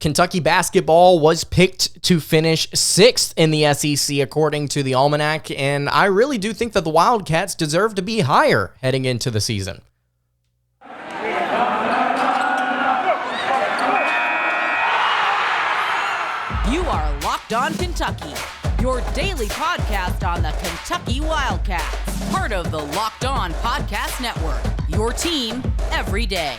Kentucky basketball was picked to finish 6th in the SEC according to the Almanac, and I really do think that the Wildcats deserve to be higher heading into the season. You are Locked On Kentucky, your daily podcast on the Kentucky Wildcats, part of the Locked On Podcast Network, your team every day.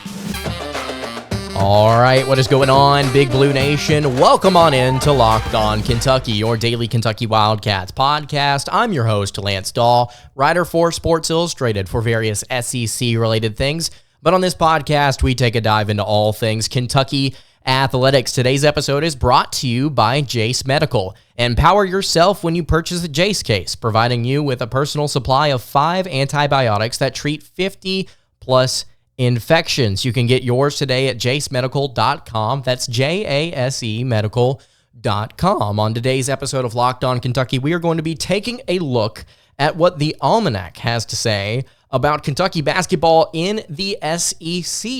All right, what is going on, Big Blue Nation? Welcome on in to Locked On Kentucky, your daily Kentucky Wildcats podcast. I'm your host, Lance Dawe, writer for Sports Illustrated for various SEC-related things. But on this podcast, we take a dive into all things Kentucky athletics. Today's episode is brought to you by Jace Medical. Empower yourself when you purchase a Jace case, providing you with a personal supply of 5 antibiotics that treat 50-plus infections. You can get yours today at jasemedical.com. That's J-A-S-E medical.com. On today's episode of Locked On Kentucky, we are going to be taking a look at what the Almanac has to say about Kentucky basketball in the SEC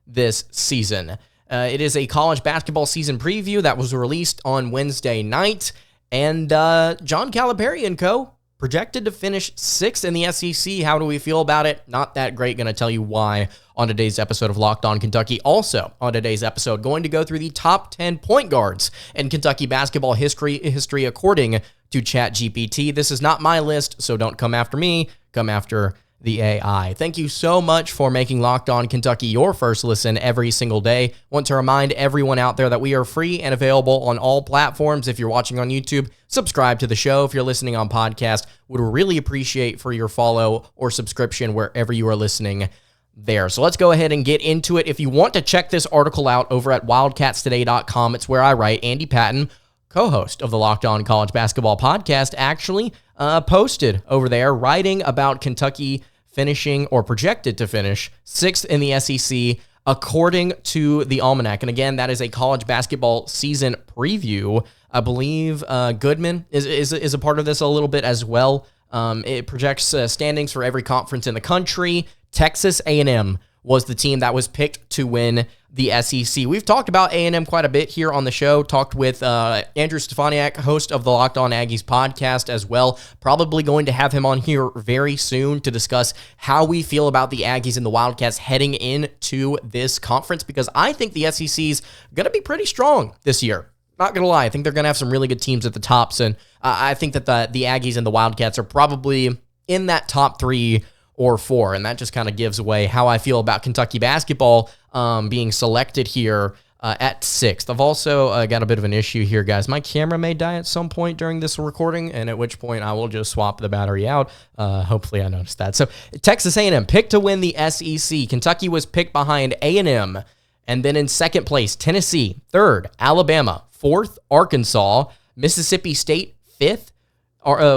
this season. It is a college basketball season preview that was released on Wednesday night, and John Calipari and co. projected to finish 6th in the SEC. How do we feel about it? Not that great. Going to tell you why on today's episode of Locked On Kentucky. Also, on today's episode, going to go through the top 10 point guards in Kentucky basketball history according to ChatGPT. This is not my list, so don't come after me. Come after the AI. Thank you so much for making Locked On Kentucky your first listen every single day. Want to remind everyone out there that we are free and available on all platforms. If you're watching on YouTube, subscribe to the show. If you're listening on podcast, would really appreciate for your follow or subscription wherever you are listening there. So let's go ahead and get into it. If you want to check this article out over at wildcatstoday.com, it's where I write. Andy Patton, co-host of the Locked On College Basketball Podcast, actually posted over there writing about Kentucky finishing or projected to finish 6th in the SEC according to the Almanac. And again, that is a college basketball season preview. I believe Goodman is a part of this a little bit as well. It projects standings for every conference in the country. Texas A&M was the team that was picked to win the SEC. We've talked about A&M quite a bit here on the show, talked with Andrew Stefaniak, host of the Locked On Aggies podcast as well. Probably going to have him on here very soon to discuss how we feel about the Aggies and the Wildcats heading into this conference, because I think the SEC's going to be pretty strong this year. Not going to lie, I think they're going to have some really good teams at the tops, and I think that the Aggies and the Wildcats are probably in that top 3 or 4, and that just kind of gives away how I feel about Kentucky basketball being selected here at 6th. I've also got a bit of an issue here, guys. My camera may die at some point during this recording, and at which point I will just swap the battery out. Hopefully I noticed that. So Texas A&M picked to win the SEC. Kentucky was picked behind A&M, and then in second place, Tennessee, 3rd, Alabama, 4th, Arkansas, Mississippi State, 5th,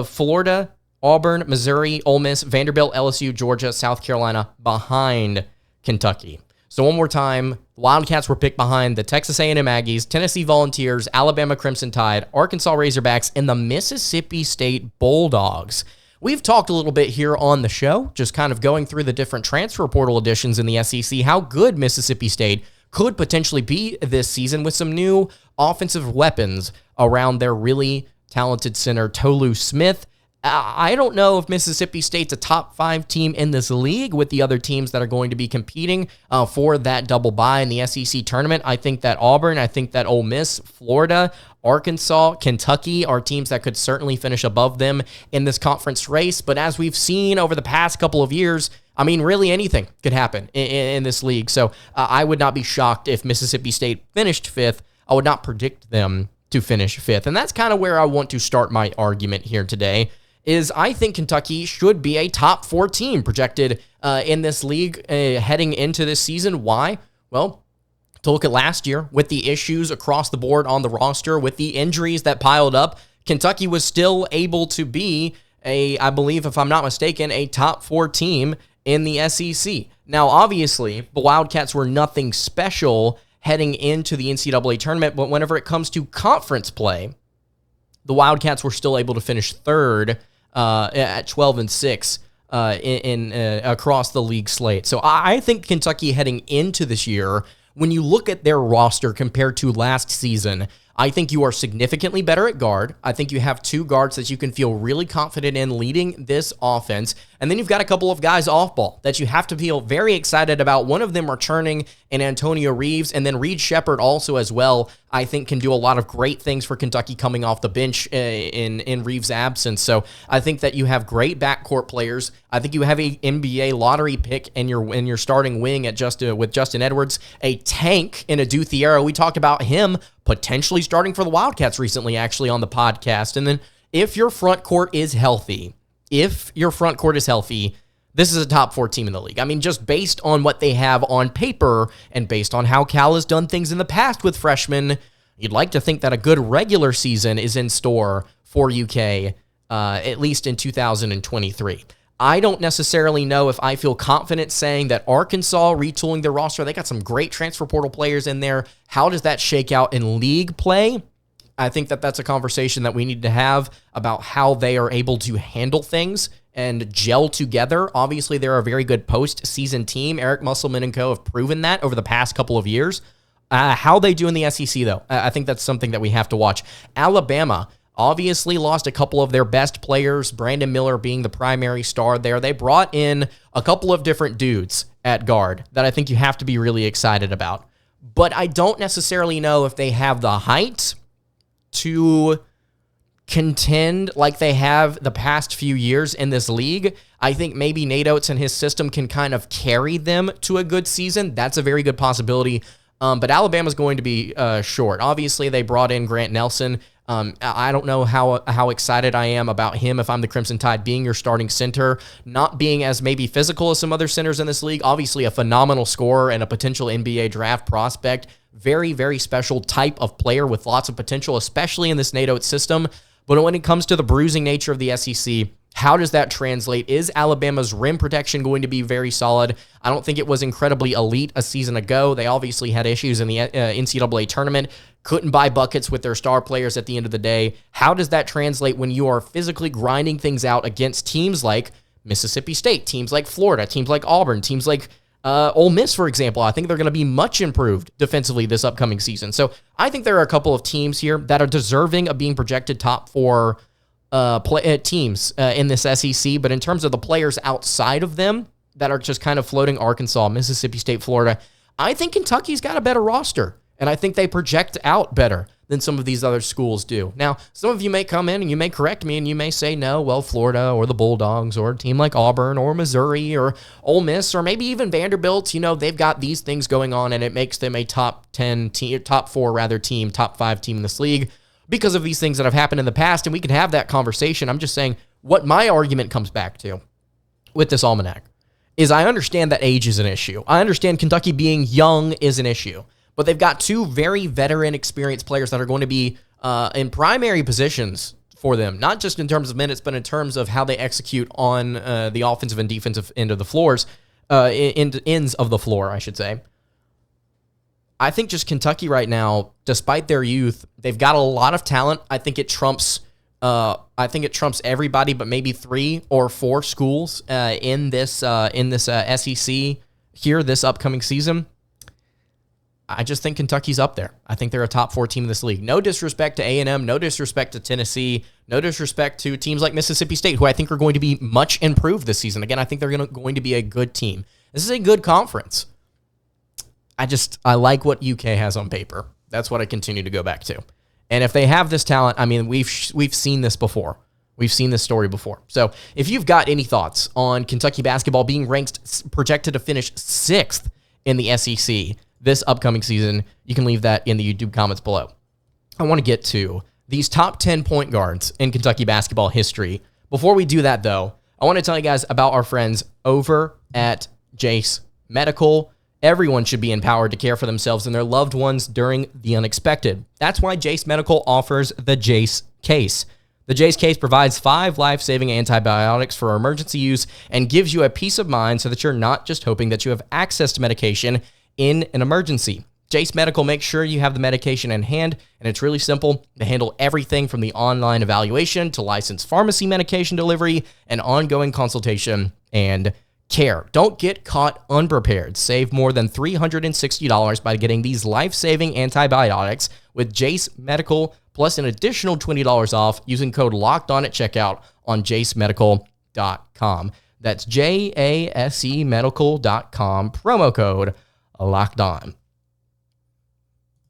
Florida, Auburn, Missouri, Ole Miss, Vanderbilt, LSU, Georgia, South Carolina behind Kentucky. So one more time, Wildcats were picked behind the Texas A&M Aggies, Tennessee Volunteers, Alabama Crimson Tide, Arkansas Razorbacks, and the Mississippi State Bulldogs. We've talked a little bit here on the show, just kind of going through the different transfer portal additions in the SEC, how good Mississippi State could potentially be this season with some new offensive weapons around their really talented center, Tolu Smith. I don't know if Mississippi State's a top 5 team in this league with the other teams that are going to be competing for that double bye in the SEC tournament. I think that Auburn, I think that Ole Miss, Florida, Arkansas, Kentucky are teams that could certainly finish above them in this conference race. But as we've seen over the past couple of years, I mean, really anything could happen in this league. So I would not be shocked if Mississippi State finished 5th. I would not predict them to finish 5th. And that's kind of where I want to start my argument here today. Is I think Kentucky should be a top 4 team projected in this league heading into this season. Why? Well, to look at last year with the issues across the board on the roster, with the injuries that piled up, Kentucky was still able to be I believe, if I'm not mistaken, a top 4 team in the SEC. Now, obviously, the Wildcats were nothing special heading into the NCAA tournament, but whenever it comes to conference play, the Wildcats were still able to finish 3rd at 12-6 across the league slate. So I think Kentucky heading into this year when you look at their roster compared to last season, I think you are significantly better at guard. I think you have 2 guards that you can feel really confident in leading this offense. And then you've got a couple of guys off ball that you have to feel very excited about. One of them returning in Antonio Reeves, and then Reed Shepherd also as well, I think can do a lot of great things for Kentucky coming off the bench in Reeves' absence. So I think that you have great backcourt players. I think you have a NBA lottery pick in your starting wing with Justin Edwards, a tank in Adu Thiero. We talked about him potentially starting for the Wildcats recently, actually, on the podcast. And then if your front court is healthy, this is a top 4 team in the league. I mean, just based on what they have on paper and based on how Cal has done things in the past with freshmen, you'd like to think that a good regular season is in store for UK, at least in 2023. I don't necessarily know if I feel confident saying that Arkansas retooling their roster, they got some great transfer portal players in there. How does that shake out in league play? I think that that's a conversation that we need to have about how they are able to handle things and gel together. Obviously, they're a very good postseason team. Eric Musselman and co. have proven that over the past couple of years. How they do in the SEC, though, I think that's something that we have to watch. Alabama obviously lost a couple of their best players, Brandon Miller being the primary star there. They brought in a couple of different dudes at guard that I think you have to be really excited about. But I don't necessarily know if they have the height to contend like they have the past few years in this league. I think maybe Nate Oates and his system can kind of carry them to a good season. That's a very good possibility. But Alabama's going to be short. Obviously, they brought in Grant Nelson. I don't know how excited I am about him if I'm the Crimson Tide being your starting center, not being as maybe physical as some other centers in this league. Obviously, a phenomenal scorer and a potential NBA draft prospect. Very, very special type of player with lots of potential, especially in this Nate Oates system. But when it comes to the bruising nature of the SEC, how does that translate? Is Alabama's rim protection going to be very solid? I don't think it was incredibly elite a season ago. They obviously had issues in the NCAA tournament, couldn't buy buckets with their star players at the end of the day. How does that translate when you are physically grinding things out against teams like Mississippi State, teams like Florida, teams like Auburn, teams like Ole Miss, for example? I think they're going to be much improved defensively this upcoming season. So I think there are a couple of teams here that are deserving of being projected top 4 teams in this SEC, but in terms of the players outside of them that are just kind of floating, Arkansas, Mississippi State, Florida, I think Kentucky's got a better roster, and I think they project out better than some of these other schools do. Now, some of you may come in and you may correct me and you may say, no, well, Florida or the Bulldogs or a team like Auburn or Missouri or Ole Miss or maybe even Vanderbilt, they've got these things going on and it makes them a top 10 team, top 4 team, top 5 team in this league, because of these things that have happened in the past, and we can have that conversation. I'm just saying what my argument comes back to with this Almanac is I understand that age is an issue. I understand Kentucky being young is an issue, but they've got 2 very veteran, experienced players that are going to be in primary positions for them, not just in terms of minutes, but in terms of how they execute on the offensive and defensive end of the floors, ends of the floor, I should say. I think just Kentucky right now, despite their youth, they've got a lot of talent. I think it trumps everybody, but maybe 3 or 4 schools in this SEC here this upcoming season. I just think Kentucky's up there. I think they're a top 4 team in this league. No disrespect to A&M, no disrespect to Tennessee, no disrespect to teams like Mississippi State, who I think are going to be much improved this season. Again, I think they're going to be a good team. This is a good conference. I like what UK has on paper. That's what I continue to go back to. And if they have this talent, I mean, we've seen this before. We've seen this story before. So if you've got any thoughts on Kentucky basketball being ranked, projected to finish 6th in the SEC this upcoming season, you can leave that in the YouTube comments below. I want to get to these top 10 point guards in Kentucky basketball history. Before we do that, though, I want to tell you guys about our friends over at Jace Medical. Everyone should be empowered to care for themselves and their loved ones during the unexpected. That's why Jace Medical offers the Jace Case. The Jace Case provides 5 life-saving antibiotics for emergency use and gives you a peace of mind so that you're not just hoping that you have access to medication in an emergency. Jace Medical makes sure you have the medication in hand, and it's really simple. They handle everything from the online evaluation to licensed pharmacy medication delivery and ongoing consultation and care. Don't get caught unprepared. Save more than $360 by getting these life-saving antibiotics with Jace Medical, plus an additional $20 off using code LOCKEDON at checkout on jacemedical.com. That's JASEmedical.com, promo code LOCKEDON.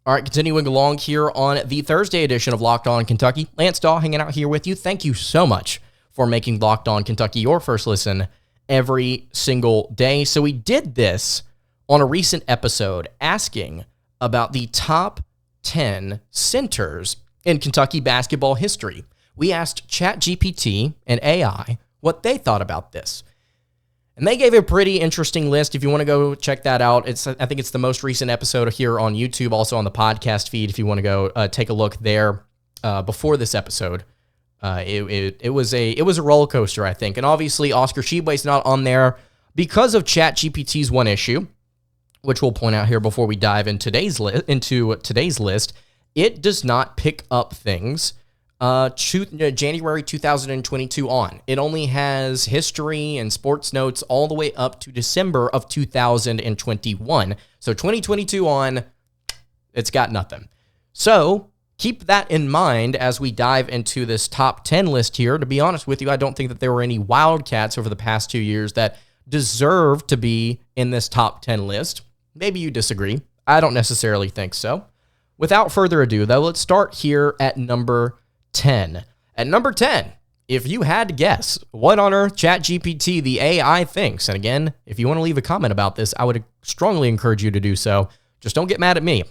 All right, continuing along here on the Thursday edition of Locked On Kentucky. Lance Dawe hanging out here with you. Thank you so much for making Locked On Kentucky your first listen every single day. So we did this on a recent episode asking about the top 10 centers in Kentucky basketball history. We asked ChatGPT and AI what they thought about this. And they gave a pretty interesting list. If you want to go check that out, I think it's the most recent episode here on YouTube, also on the podcast feed. If you want to go take a look there before this episode, it was a roller coaster, I think. And obviously, Oscar Tshiebwe's not on there because of ChatGPT's one issue, which we'll point out here before we dive into today's list. It does not pick up things January 2022 on. It only has history and sports notes all the way up to December of 2021. So 2022 on, it's got nothing. So keep that in mind as we dive into this top 10 list here. To be honest with you, I don't think that there were any Wildcats over the past 2 years that deserve to be in this top 10 list. Maybe you disagree. I don't necessarily think so. Without further ado, though, let's start here at number 10. At number 10, if you had to guess what on earth ChatGPT, the AI, thinks, and again, if you want to leave a comment about this, I would strongly encourage you to do so. Just don't get mad at me.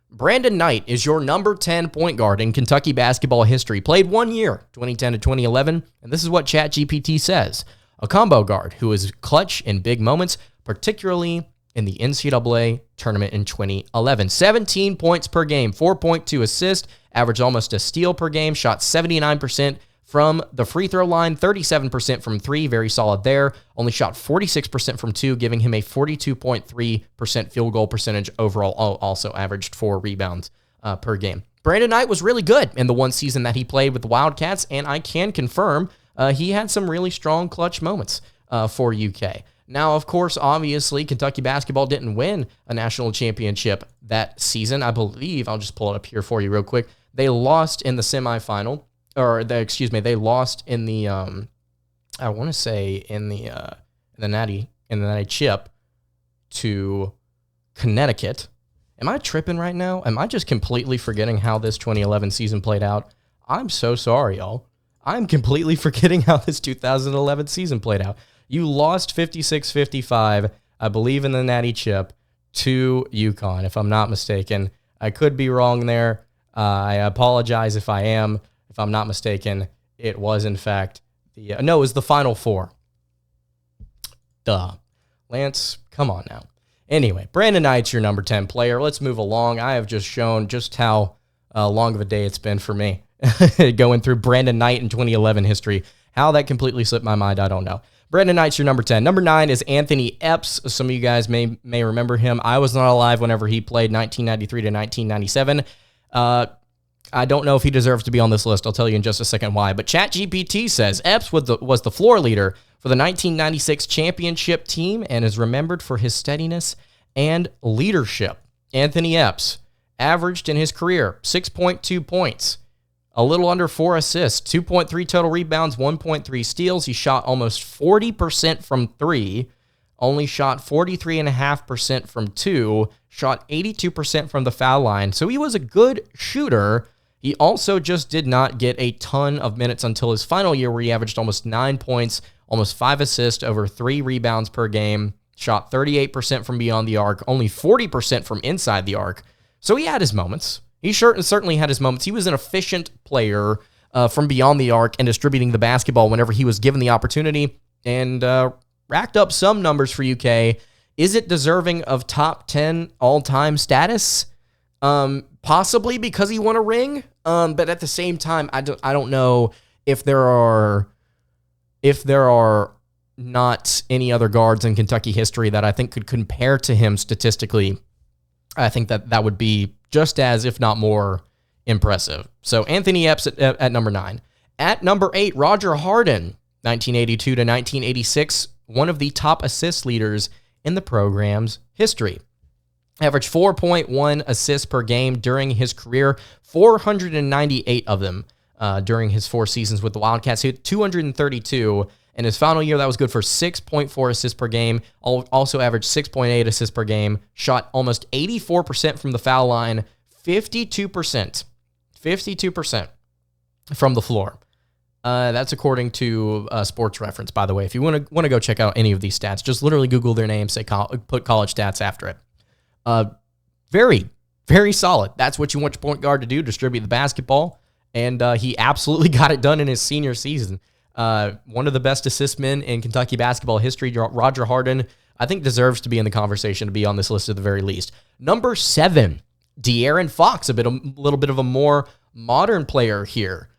Brandon Knight is your number 10 point guard in Kentucky basketball history. Played 1 year, 2010 to 2011, and this is what ChatGPT says. A combo guard who is clutch in big moments, particularly in the NCAA tournament in 2011. 17 points per game, 4.2 assists, averaged almost a steal per game, shot 79% from the free throw line, 37% from three, very solid there. Only shot 46% from two, giving him a 42.3% field goal percentage overall, also averaged 4 rebounds per game. Brandon Knight was really good in the one season that he played with the Wildcats, and I can confirm he had some really strong clutch moments for UK. Now, of course, obviously, Kentucky basketball didn't win a national championship that season. I believe, I'll just pull it up here for you real quick. They lost in the semifinal, they lost in the, I want to say in the Natty chip to Connecticut. Am I tripping right now? Am I just completely forgetting how this 2011 season played out? I'm so sorry, y'all. I'm completely forgetting how this 2011 season played out. You lost 56-55, I believe, in the Natty Chip to UConn, if I'm not mistaken. I could be wrong there. I apologize if I am. If I'm not mistaken, it was, in fact, it was the Final Four. Duh. Lance, come on now. Anyway, Brandon Knight's your number 10 player. Let's move along. I have just shown just how long of a day it's been for me going through Brandon Knight in 2011 history. How that completely slipped my mind, I don't know. Brandon Knight's your number 10. Number 9 is Anthony Epps. Some of you guys may remember him. I was not alive whenever he played 1993 to 1997. I don't know if he deserves to be on this list. I'll tell you in just a second why. But ChatGPT says Epps was the floor leader for the 1996 championship team and is remembered for his steadiness and leadership. Anthony Epps averaged in his career 6.2 points, a little under 4 assists, 2.3 total rebounds, 1.3 steals. He shot almost 40% from three, only shot 43.5% from two, shot 82% from the foul line. So he was a good shooter. He also just did not get a ton of minutes until his final year, where he averaged almost 9 points, almost 5 assists, over 3 rebounds per game, shot 38% from beyond the arc, only 40% from inside the arc. So he had his moments. He certainly had his moments. He was an efficient player from beyond the arc and distributing the basketball whenever he was given the opportunity, and racked up some numbers for UK. Is it deserving of top 10 all-time status? Possibly, because he won a ring. But at the same time, I don't know if there are not any other guards in Kentucky history that I think could compare to him statistically. I think that would be just as, if not more, impressive. So Anthony Epps at number 9. At number 8, Roger Harden, 1982 to 1986, one of the top assist leaders in the program's history. Averaged 4.1 assists per game during his career, 498 of them during his 4 seasons with the Wildcats. He hit 232. In his final year, that was good for 6.4 assists per game. Also averaged 6.8 assists per game. Shot almost 84% from the foul line, 52% from the floor. That's according to Sports Reference, by the way. If you want to go check out any of these stats, just literally Google their name, put college stats after it. Very, very solid. That's what you want your point guard to do, distribute the basketball. And he absolutely got it done in his senior season. One of the best assist men in Kentucky basketball history, Roger Harden, I think deserves to be in the conversation, to be on this list at the very least. Number 7, De'Aaron Fox, a little bit of a more modern player here.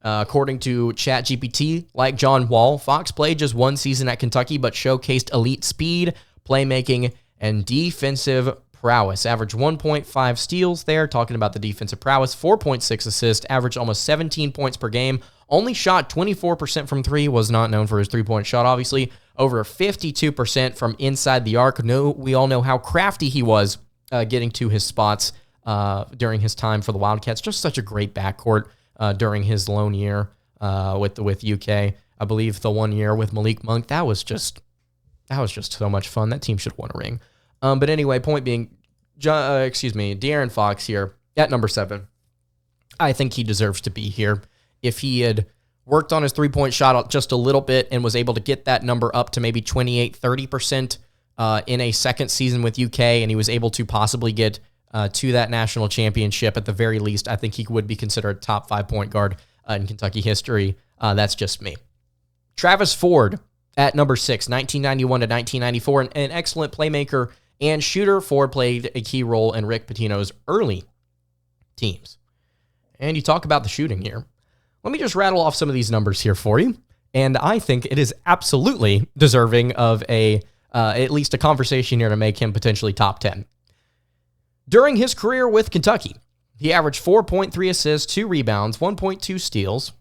According to ChatGPT, like John Wall, Fox played just 1 season at Kentucky, but showcased elite speed, playmaking, and defensive prowess. Averaged 1.5 steals there, talking about the defensive prowess, 4.6 assists, averaged almost 17 points per game, only shot 24% from 3, was not known for his 3-point shot, obviously, over 52% from inside the arc. We all know how crafty he was getting to his spots during his time for the Wildcats. Just such a great backcourt during his lone year with UK. I believe the 1 year with Malik Monk, that was just so much fun. That team should have won a ring. But anyway, point being, De'Aaron Fox here at number 7. I think he deserves to be here. If he had worked on his 3-point shot just a little bit and was able to get that number up to maybe 28-30% in a second season with UK, and he was able to possibly get to that national championship at the very least, I think he would be considered a top 5 point guard in Kentucky history. That's just me. Travis Ford at number 6, 1991 to 1994, an excellent playmaker and shooter. Ford played a key role in Rick Pitino's early teams. And you talk about the shooting here. Let me just rattle off some of these numbers here for you. And I think it is absolutely deserving of at least a conversation here to make him potentially top 10. During his career with Kentucky, he averaged 4.3 assists, 2 rebounds, 1.2 steals,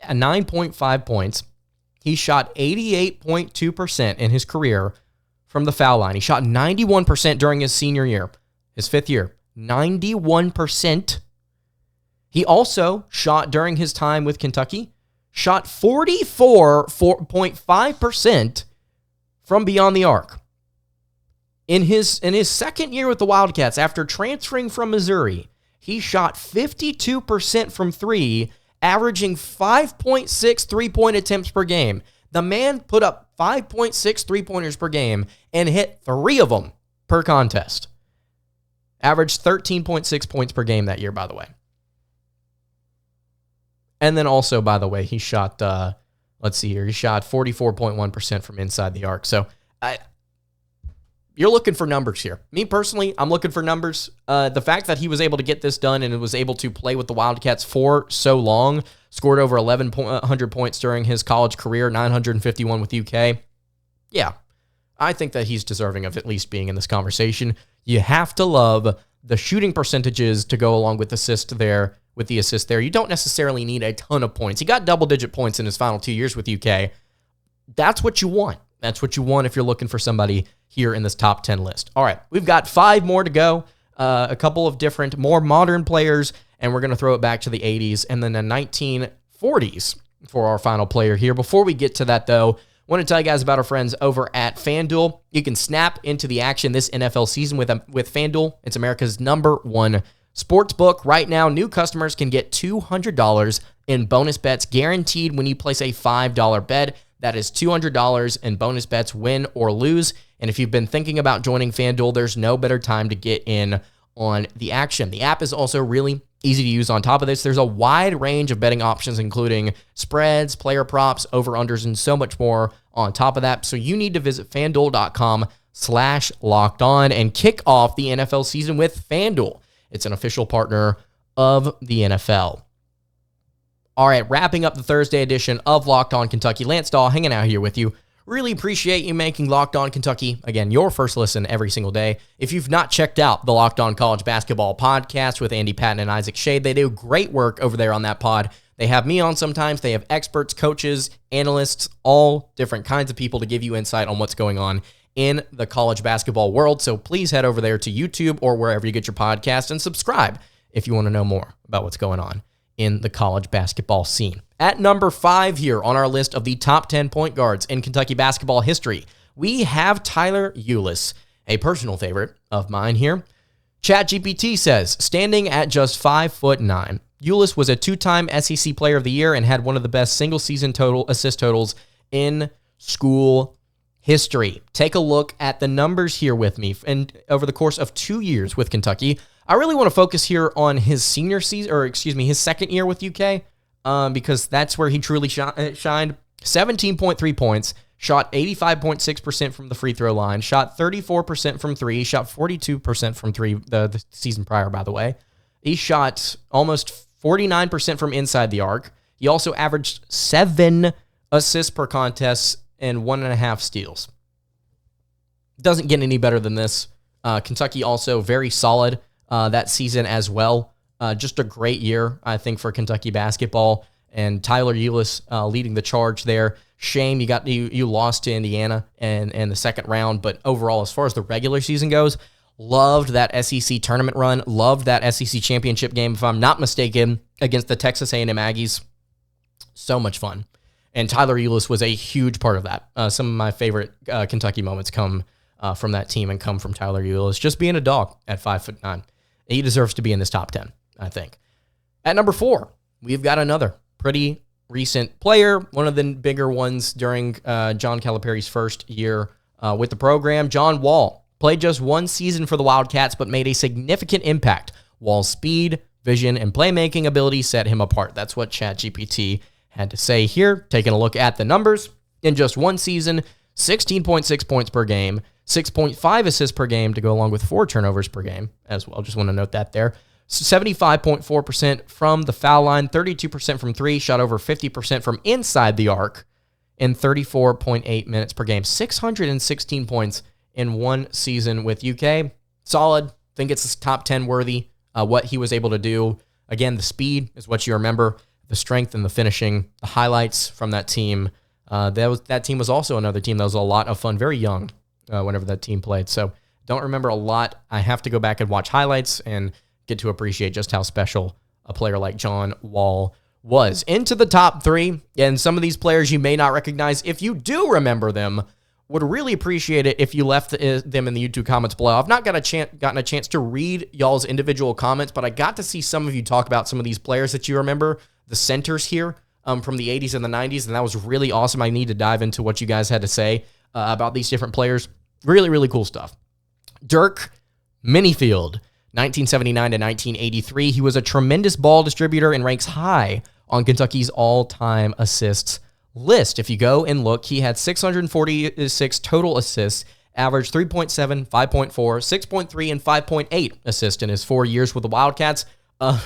and 9.5 points. He shot 88.2% in his career from the foul line. He shot 91% during his senior year, his 5th year. 91%. He also shot during his time with Kentucky, shot 44.5% from beyond the arc. In his second year with the Wildcats, after transferring from Missouri, he shot 52% from 3, averaging 5.6 3-point attempts per game. The man put up 5.6 3-pointers per game and hit 3 of them per contest. Averaged 13.6 points per game that year, by the way. And then also, by the way, he shot, let's see here, he shot 44.1% from inside the arc. So you're looking for numbers here. Me personally, I'm looking for numbers. The fact that he was able to get this done and was able to play with the Wildcats for so long, scored over 1,100 points during his college career, 951 with UK. Yeah, I think that he's deserving of at least being in this conversation. You have to love the shooting percentages to go along with the assist there. You don't necessarily need a ton of points. He got double-digit points in his final 2 years with UK. That's what you want. That's what you want if you're looking for somebody here in this top 10 list. All right, we've got 5 more to go. A couple of different, more modern players, and we're going to throw it back to the 80s and then the 1940s for our final player here. Before we get to that, though, I want to tell you guys about our friends over at FanDuel. You can snap into the action this NFL season with FanDuel. It's America's #1 sportsbook. Right now, new customers can get $200 in bonus bets guaranteed when you place a $5 bet. That is $200 in bonus bets, win or lose. And if you've been thinking about joining FanDuel, there's no better time to get in on the action. The app is also really easy to use. On top of this, there's a wide range of betting options, including spreads, player props, over-unders, and so much more on top of that. So you need to visit FanDuel.com/lockedon and kick off the NFL season with FanDuel. It's an official partner of the NFL. All right, wrapping up the Thursday edition of Locked On Kentucky. Lance Dawe hanging out here with you. Really appreciate you making Locked On Kentucky, again, your first listen every single day. If you've not checked out the Locked On College Basketball Podcast with Andy Patton and Isaac Shade, they do great work over there on that pod. They have me on sometimes. They have experts, coaches, analysts, all different kinds of people to give you insight on what's going on in the college basketball world. So please head over there to YouTube or wherever you get your podcast and subscribe if you want to know more about what's going on in the college basketball scene. At number 5 here on our list of the top 10 point guards in Kentucky basketball history, we have Tyler Ulis, a personal favorite of mine here. ChatGPT says, standing at just 5'9", Ulis was a 2-time SEC Player of the Year and had one of the best single-season total assist totals in school history. Take a look at the numbers here with me. And over the course of 2 years with Kentucky, I really want to focus here on his senior season, his second year with UK, because that's where he truly shined. 17.3 points, shot 85.6% from the free throw line, shot 34% from three, shot 42% from three the season prior, by the way. He shot almost 49% from inside the arc. He also averaged 7 assists per contest and 1.5 steals. Doesn't get any better than this. Kentucky also very solid that season as well. Just a great year, I think, for Kentucky basketball. And Tyler Ulis leading the charge there. Shame you lost to Indiana in the second round, but overall, as far as the regular season goes, loved that SEC tournament run, loved that SEC championship game, if I'm not mistaken, against the Texas A&M Aggies. So much fun. And Tyler Ulis was a huge part of that. Some of my favorite Kentucky moments come from that team and come from Tyler Ulis, just being a dog at 5'9". He deserves to be in this top 10, I think. At number 4, we've got another pretty recent player, one of the bigger ones during John Calipari's first year with the program. John Wall played just 1 season for the Wildcats, but made a significant impact. Wall's speed, vision, and playmaking ability set him apart. That's what ChatGPT had to say here. Taking a look at the numbers. In just 1 season, 16.6 points per game, 6.5 assists per game to go along with 4 turnovers per game as well. Just want to note that there. 75.4% from the foul line, 32% from 3, shot over 50% from inside the arc, in 34.8 minutes per game. 616 points in 1 season with UK. Solid. Think it's top 10 worthy. What he was able to do. Again, the speed is what you remember. The strength and the finishing. The highlights from that team. That team was also another team that was a lot of fun. Very young whenever that team played. So don't remember a lot. I have to go back and watch highlights and get to appreciate just how special a player like John Wall was. Into the top 3, and some of these players you may not recognize. If you do remember them, would really appreciate it if you left them in the YouTube comments below. I've not gotten a chance to read y'all's individual comments, but I got to see some of you talk about some of these players that you remember, the centers here from the 80s and the 90s, and that was really awesome. I need to dive into what you guys had to say about these different players. Really, really cool stuff. Dirk Minifield, 1979 to 1983. He was a tremendous ball distributor and ranks high on Kentucky's all-time assists list. If you go and look, he had 646 total assists, averaged 3.7, 5.4, 6.3, and 5.8 assists in his 4 years with the Wildcats.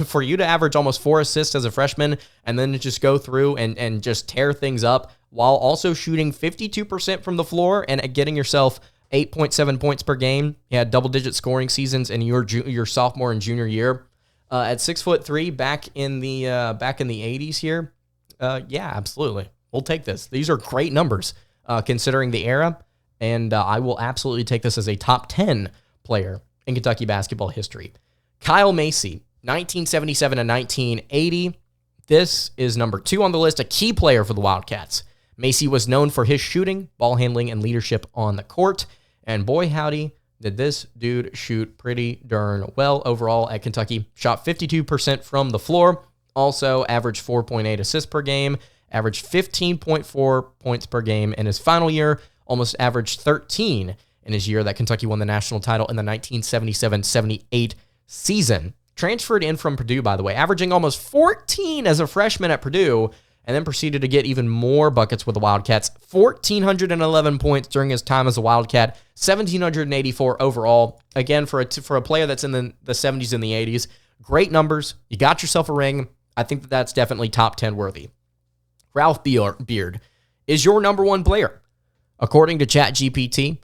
For you to average almost 4 assists as a freshman and then to just go through and just tear things up while also shooting 52% from the floor and getting yourself 8.7 points per game. He had double-digit scoring seasons in your sophomore and junior year. At 6'3", back in the 80s here. Yeah, absolutely. We'll take this. These are great numbers considering the era, and I will absolutely take this as a top 10 player in Kentucky basketball history. Kyle Macy, 1977 to 1980. This is number 2 on the list, a key player for the Wildcats. Macy was known for his shooting, ball handling, and leadership on the court, and boy howdy, did this dude shoot pretty darn well overall at Kentucky. Shot 52% from the floor, also averaged 4.8 assists per game, averaged 15.4 points per game in his final year, almost averaged 13 in his year that Kentucky won the national title in the 1977-78 season. Transferred in from Purdue, by the way, averaging almost 14 as a freshman at Purdue, and then proceeded to get even more buckets with the Wildcats. 1,411 points during his time as a Wildcat, 1,784 overall. Again, for a player that's in the 70s and the 80s, great numbers. You got yourself a ring. I think that's definitely top 10 worthy. Ralph Beard is your number 1 player. According to ChatGPT,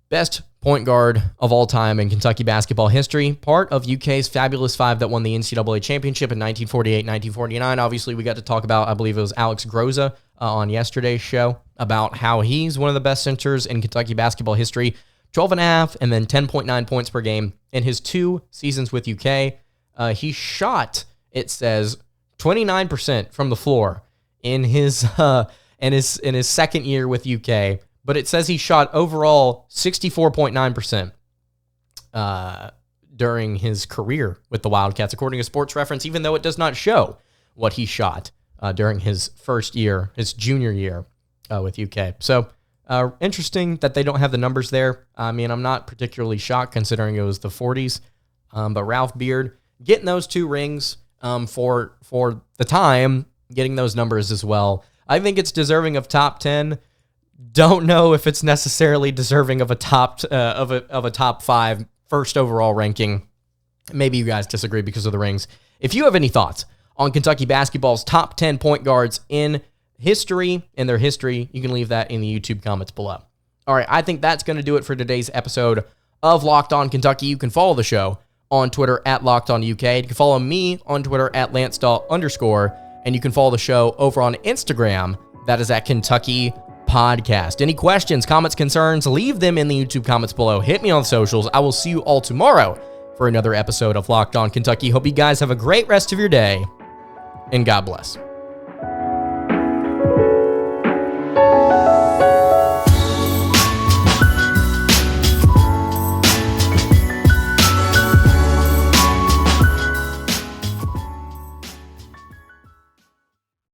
best point guard of all time in Kentucky basketball history, part of UK's fabulous five that won the NCAA championship in 1948, 1949. Obviously, we got to talk about, I believe it was Alex Groza on yesterday's show, about how he's one of the best centers in Kentucky basketball history. 12.5 and then 10.9 points per game in his 2 seasons with UK. He shot, it says, 29% from the floor in his second year with UK. But it says he shot overall 64.9% during his career with the Wildcats, according to Sports Reference, even though it does not show what he shot during his first year, his junior year with UK. So interesting that they don't have the numbers there. I mean, I'm not particularly shocked considering it was the 40s. But Ralph Beard getting those 2 rings for the time, getting those numbers as well. I think it's deserving of top 10. Don't know if it's necessarily deserving of a top 5 first overall ranking. Maybe you guys disagree because of the rings. If you have any thoughts on Kentucky basketball's top 10 point guards in their history, you can leave that in the YouTube comments below. All right, I think that's going to do it for today's episode of Locked On Kentucky. You can follow the show on Twitter at LockedOnUK. You can follow me on Twitter at LanceDawe_, and you can follow the show over on Instagram. That is at Kentucky Podcast. Any questions, comments, concerns, leave them in the YouTube comments below. Hit me on socials. I will see you all tomorrow for another episode of Locked On Kentucky. Hope you guys have a great rest of your day, and God bless.